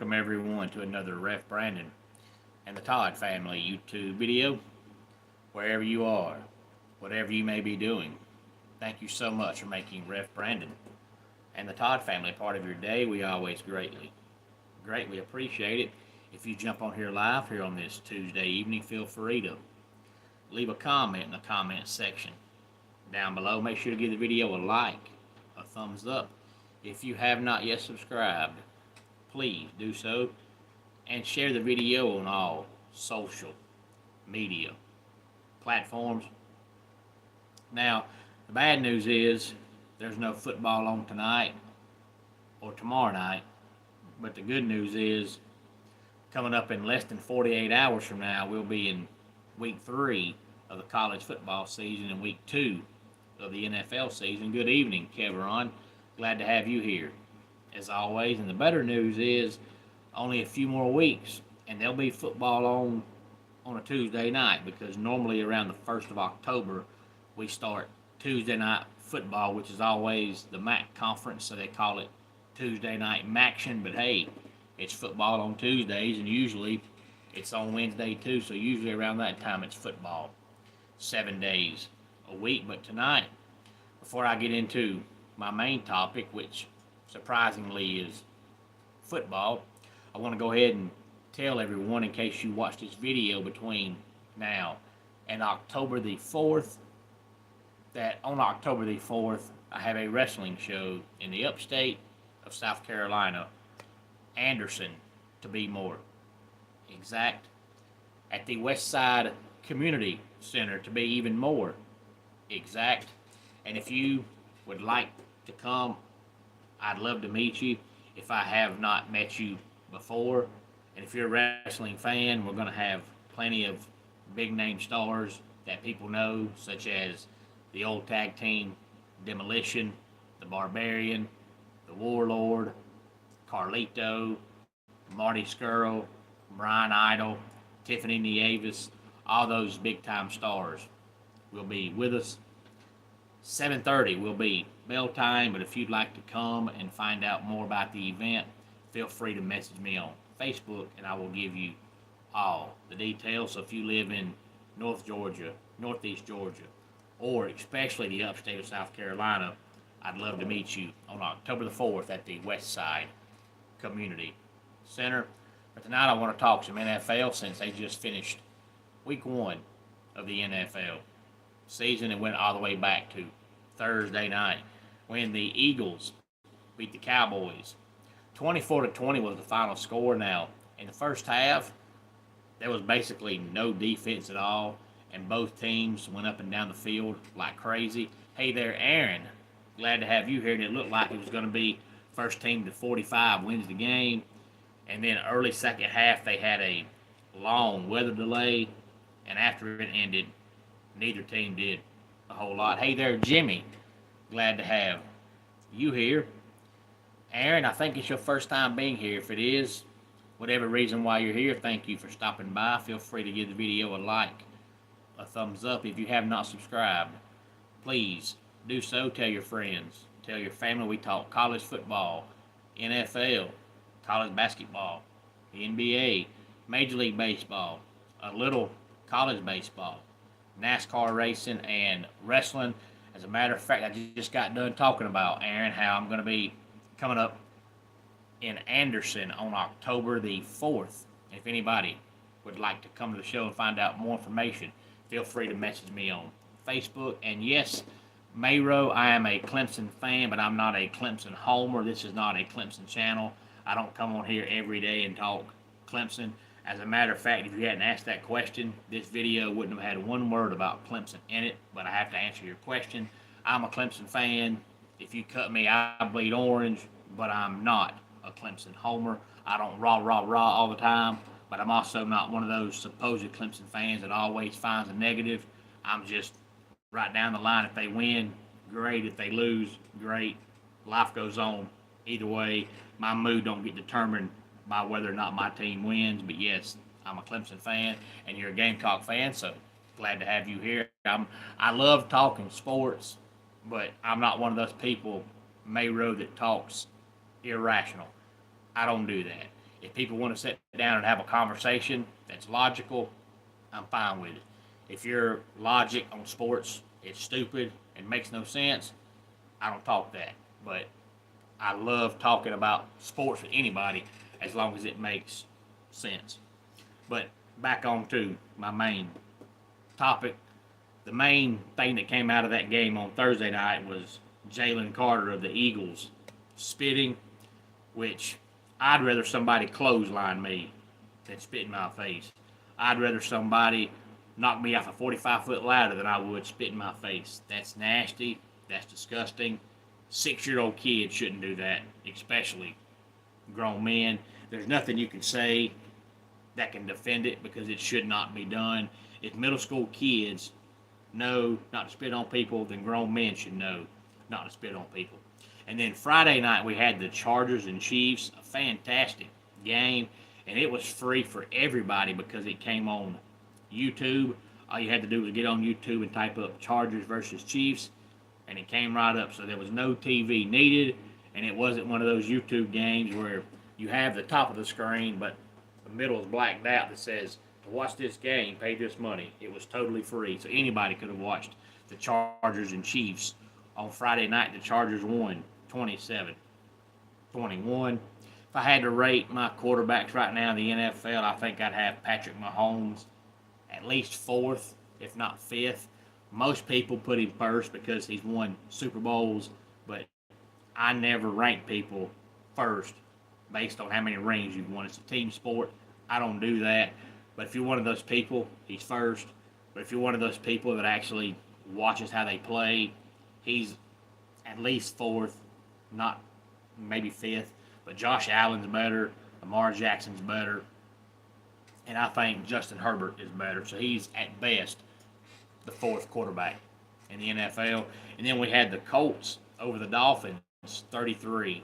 welcome everyone to another Ref Brandon and the Todd Family YouTube video. Wherever you are, whatever you may be doing, thank you so much for making Ref Brandon and the Todd Family part of your day. We always greatly appreciate it. If you jump on here live here on this Tuesday evening, feel free to leave a comment in the comment section down below. Make sure to give the video a like, a thumbs up. If you have not yet subscribed, please do so and share the video on all social media platforms. Now, the bad news is there's no football on tonight or tomorrow night, but the good news is coming up in less than 48 hours from now, we'll be in week 3 of the college football season and week 2 of the NFL season. Good evening, Keveron. Glad to have you here, as always. And the better news is only a few more weeks, and there'll be football on a Tuesday night, because normally around the 1st of October, we start Tuesday night football, which is always the MAC conference, so they call it Tuesday night Maction. But hey, it's football on Tuesdays, and usually it's on Wednesday too, so usually around that time it's football 7 days a week. But tonight, before I get into my main topic, which surprisingly is football, I want to go ahead and tell everyone, in case you watch this video between now and October the 4th, that on October the 4th, I have a wrestling show in the upstate of South Carolina, Anderson to be more exact, at the West Side Community Center to be even more exact. And if you would like to come, I'd love to meet you if I have not met you before. And if you're a wrestling fan, we're going to have plenty of big name stars that people know, such as the old tag team Demolition, the Barbarian, the Warlord, Carlito, Marty Skrull, Brian Idol, Tiffany Nieves. All those big time stars will be with us. 7:30 will be bell time, but if you'd like to come and find out more about the event, feel free to message me on Facebook, and I will give you all the details. So if you live in North Georgia, Northeast Georgia, or especially the upstate of South Carolina, I'd love to meet you on October the 4th at the West Side Community Center. But tonight I want to talk some NFL, since they just finished week 1 of the NFL season and went all the way back to Thursday night when the Eagles beat the Cowboys. 24-20 was the final score. Now, in the first half, there was basically no defense at all, and both teams went up and down the field like crazy. Hey there, Aaron. Glad to have you here. And it looked like it was going to be first team to 45 wins the game. And then early second half, they had a long weather delay, and after it ended, neither team did a whole lot. Hey there, Jimmy. Glad to have you here. Aaron, I think it's your first time being here. If it is, whatever reason why you're here, thank you for stopping by. Feel free to give the video a like, a thumbs up. If you have not subscribed, please do so. Tell your friends, tell your family. We talk college football, NFL, college basketball, the NBA, Major League Baseball, a little college baseball, NASCAR racing, and wrestling. As a matter of fact, I just got done talking about, Aaron, how I'm going to be coming up in Anderson on October the 4th. If anybody would like to come to the show and find out more information, feel free to message me on Facebook. And yes, Mayro, I am a Clemson fan, but I'm not a Clemson homer. This is not a Clemson channel. I don't come on here every day and talk Clemson. As a matter of fact, if you hadn't asked that question, this video wouldn't have had one word about Clemson in it, but I have to answer your question. I'm a Clemson fan. If you cut me, I bleed orange, but I'm not a Clemson homer. I don't rah, rah, rah all the time, but I'm also not one of those supposed Clemson fans that always finds a negative. I'm just right down the line. If they win, great. If they lose, great. Life goes on. Either way, my mood don't get determined by whether or not my team wins. But yes, I'm a Clemson fan, and you're a Gamecock fan, so glad to have you here. I love talking sports, but I'm not one of those people, Mayro, that talks irrational. I don't do that. If people want to sit down and have a conversation that's logical, I'm fine with it. If your logic on sports is stupid and makes no sense, I don't talk that. But I love talking about sports with anybody as long as it makes sense. But back on to my main topic. The main thing that came out of that game on Thursday night was Jalen Carter of the Eagles spitting, which I'd rather somebody clothesline me than spit in my face. I'd rather somebody knock me off a 45-foot ladder than I would spit in my face. That's nasty. That's disgusting. 6-year-old kids shouldn't do that, especially grown men. There's nothing you can say that can defend it because it should not be done. If middle school kids know not to spit on people, then grown men should know not to spit on people. And then Friday night we had the Chargers and Chiefs, a fantastic game, and it was free for everybody because it came on YouTube. All you had to do was get on YouTube and type up Chargers versus Chiefs, and it came right up. So there was no TV needed, and it wasn't one of those YouTube games where you have the top of the screen, but the middle is blacked out that says, to watch this game, pay this money. It was totally free, so anybody could have watched the Chargers and Chiefs. On Friday night, the Chargers won 27-21. If I had to rate my quarterbacks right now in the NFL, I think I'd have Patrick Mahomes at least fourth, if not fifth. Most people put him first because he's won Super Bowls, but I never rank people first based on how many rings you've won. It's a team sport. I don't do that. But if you're one of those people, he's first. But if you're one of those people that actually watches how they play, he's at least fourth, not maybe fifth. But Josh Allen's better. Lamar Jackson's better. And I think Justin Herbert is better. So he's, at best, the fourth quarterback in the NFL. And then we had the Colts over the Dolphins, 33-8.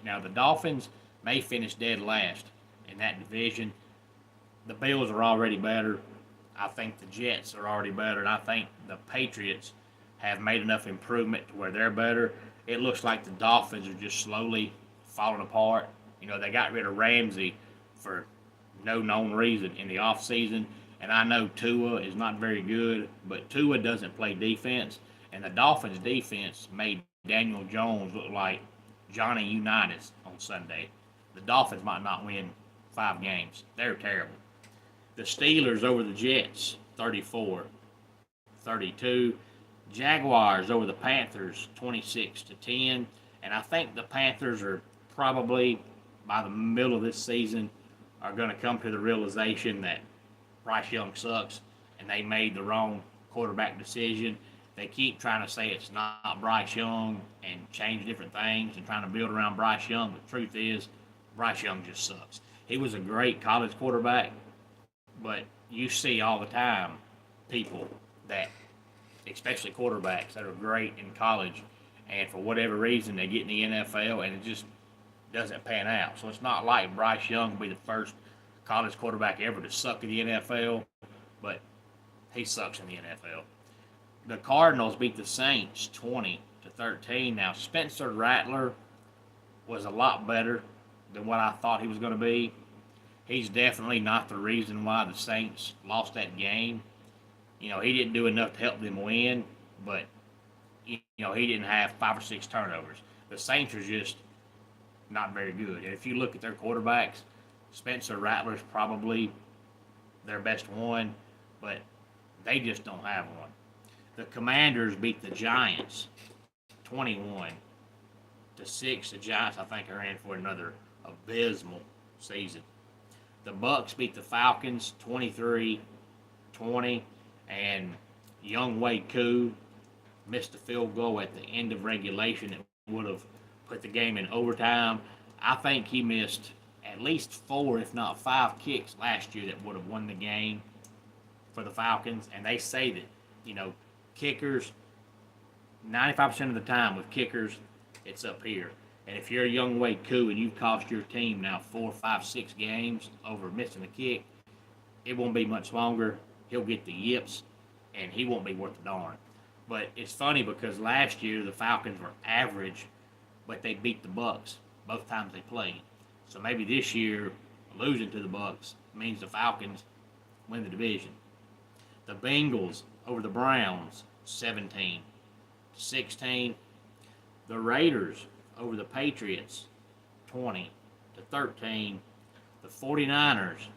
Now, the Dolphins may finish dead last in that division. The Bills are already better. I think the Jets are already better. And I think the Patriots have made enough improvement to where they're better. It looks like the Dolphins are just slowly falling apart. You know, they got rid of Ramsey for no known reason in the offseason. And I know Tua is not very good, but Tua doesn't play defense. And the Dolphins' defense made Daniel Jones look like Johnny Unitas on Sunday. The Dolphins might not win 5 games. They're terrible. The Steelers over the Jets, 34-32. Jaguars over the Panthers, 26-10. And I think the Panthers are probably, by the middle of this season, are going to come to the realization that Bryce Young sucks and they made the wrong quarterback decision. They keep trying to say it's not Bryce Young and change different things and trying to build around Bryce Young. But the truth is, Bryce Young just sucks. He was a great college quarterback, but you see all the time people that, especially quarterbacks, that are great in college, and for whatever reason they get in the NFL and it just doesn't pan out. So it's not like Bryce Young will be the first college quarterback ever to suck in the NFL, but he sucks in the NFL. The Cardinals beat the Saints 20-13. Now, Spencer Rattler was a lot better than what I thought he was going to be. He's definitely not the reason why the Saints lost that game. You know, he didn't do enough to help them win, but, you know, he didn't have 5 or 6 turnovers. The Saints are just not very good. And if you look at their quarterbacks, Spencer Rattler's probably their best one, but they just don't have one. The Commanders beat the Giants 21-6. The Giants, I think, are in for another abysmal season. The Bucks beat the Falcons 23-20, and young Wade Koo missed a field goal at the end of regulation that would have put the game in overtime. I think he missed at least 4, if not 5 kicks last year that would have won the game for the Falcons. And they say that, you know, kickers, 95% of the time with kickers, it's up here. And if you're a young Wade Koo and you've cost your team now 4, 5, 6 games over missing a kick, it won't be much longer. He'll get the yips, and he won't be worth a darn. But it's funny because last year the Falcons were average, but they beat the Bucks both times they played. So maybe this year, losing to the Bucks means the Falcons win the division. The Bengals over the Browns, 17-16. The Raiders over the Patriots, 20-13. The 49ers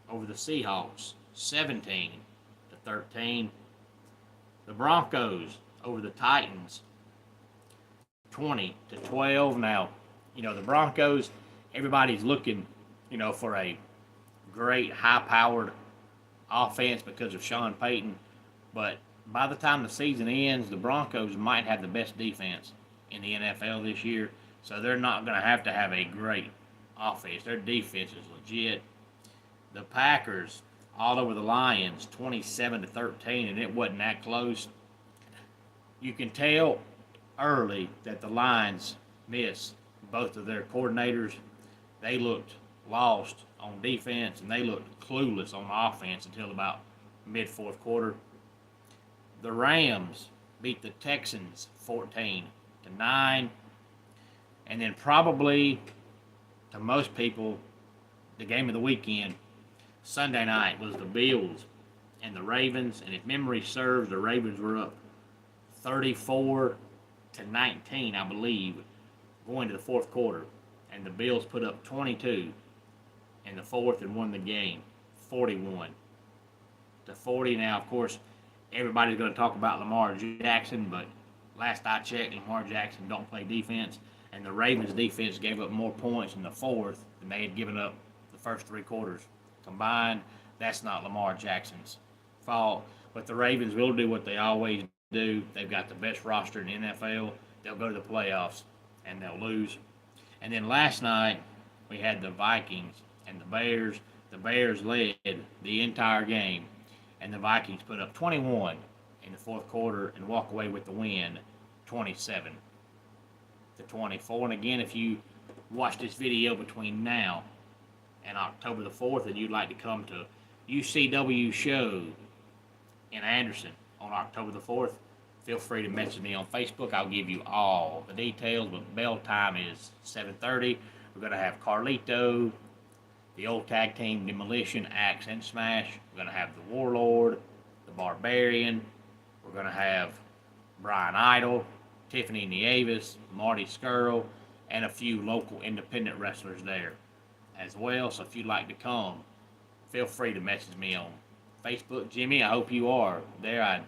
over the Seahawks, 17-13. The Broncos over the Titans, 20-12. Now, the Broncos, everybody's looking, for a great high-powered offense because of Sean Payton. But by the time the season ends, the Broncos might have the best defense in the NFL this year. So they're not going to have a great offense. Their defense is legit. The Packers all over the Lions, 27-13, and it wasn't that close. You can tell early that the Lions missed both of their coordinators. They looked lost on defense, and they looked clueless on offense until about mid-fourth quarter. The Rams beat the Texans 14-9. And then probably, to most people, the game of the weekend, Sunday night, was the Bills and the Ravens. And if memory serves, the Ravens were up 34-19, I believe, going to the fourth quarter. And the Bills put up 22 in the fourth and won the game 41-40. Now, of course, everybody's going to talk about Lamar Jackson, but last I checked, Lamar Jackson don't play defense. And the Ravens' defense gave up more points in the fourth than they had given up the first three quarters combined. That's not Lamar Jackson's fault. But the Ravens will do what they always do. They've got the best roster in the NFL. They'll go to the playoffs, and they'll lose. And then last night, we had the Vikings and the Bears. The Bears led the entire game, and the Vikings put up 21 in the fourth quarter and walk away with the win, 27-24. And again, if you watch this video between now and October the 4th and you'd like to come to UCW show in Anderson on October the 4th, feel free to message me on Facebook. I'll give you all the details, but bell time is 7:30. We're going to have Carlito, the old tag team Demolition, Axe, and Smash. We're going to have the Warlord, the Barbarian. We're going to have Brian Idol, Tiffany Nieves, Marty Skrull, and a few local independent wrestlers there as well. So if you'd like to come, feel free to message me on Facebook. Jimmy, I hope you are there. I'd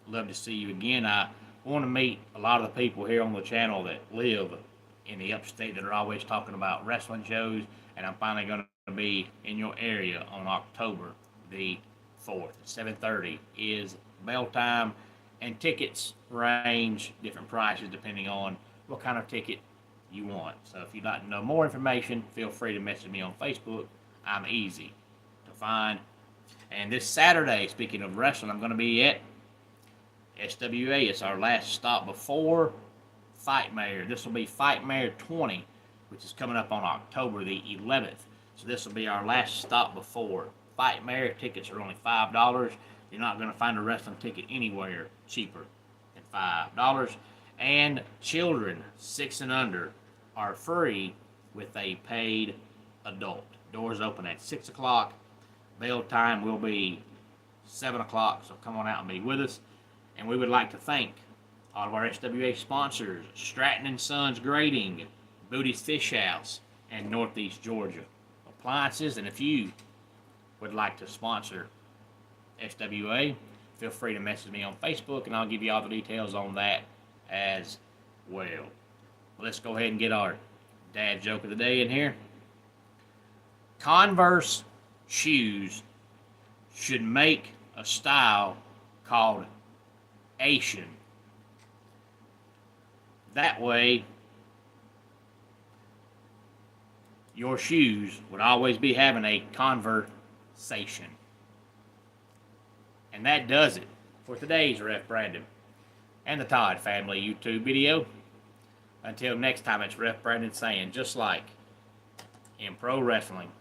love to see you again. I want to meet a lot of the people here on the channel that live in the upstate that are always talking about wrestling shows, and I'm finally going to be in your area on October the 4th. 7:30 is bell time, and tickets range different prices depending on what kind of ticket you want. So if you'd like to know more information, feel free to message me on Facebook. I'm easy to find. And this Saturday, speaking of wrestling, I'm going to be at SWA. It's our last stop before Fightmare. This will be Fightmare 20, which is coming up on October the 11th. So this will be our last stop before Fightmare. Tickets are only $5. You're not going to find a wrestling ticket anywhere cheaper than $5. And children 6 and under are free with a paid adult. Doors open at 6 o'clock. Bell time will be 7 o'clock, so come on out and be with us. And we would like to thank all of our SWA sponsors, Stratton & Sons Grading, Booty's Fish House, and Northeast Georgia Appliances. And if you would like to sponsor SWA, feel free to message me on Facebook, and I'll give you all the details on that as well. Let's go ahead and get our dad joke of the day in here. Converse shoes should make a style called Asian. That way, your shoes would always be having a conversation. And that does it for today's Ref Brandon and the Todd Family YouTube video. Until next time, it's Ref Brandon saying, just like in pro wrestling,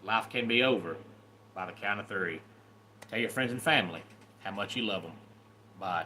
life can be over by the count of 3. Tell your friends and family how much you love them. Bye.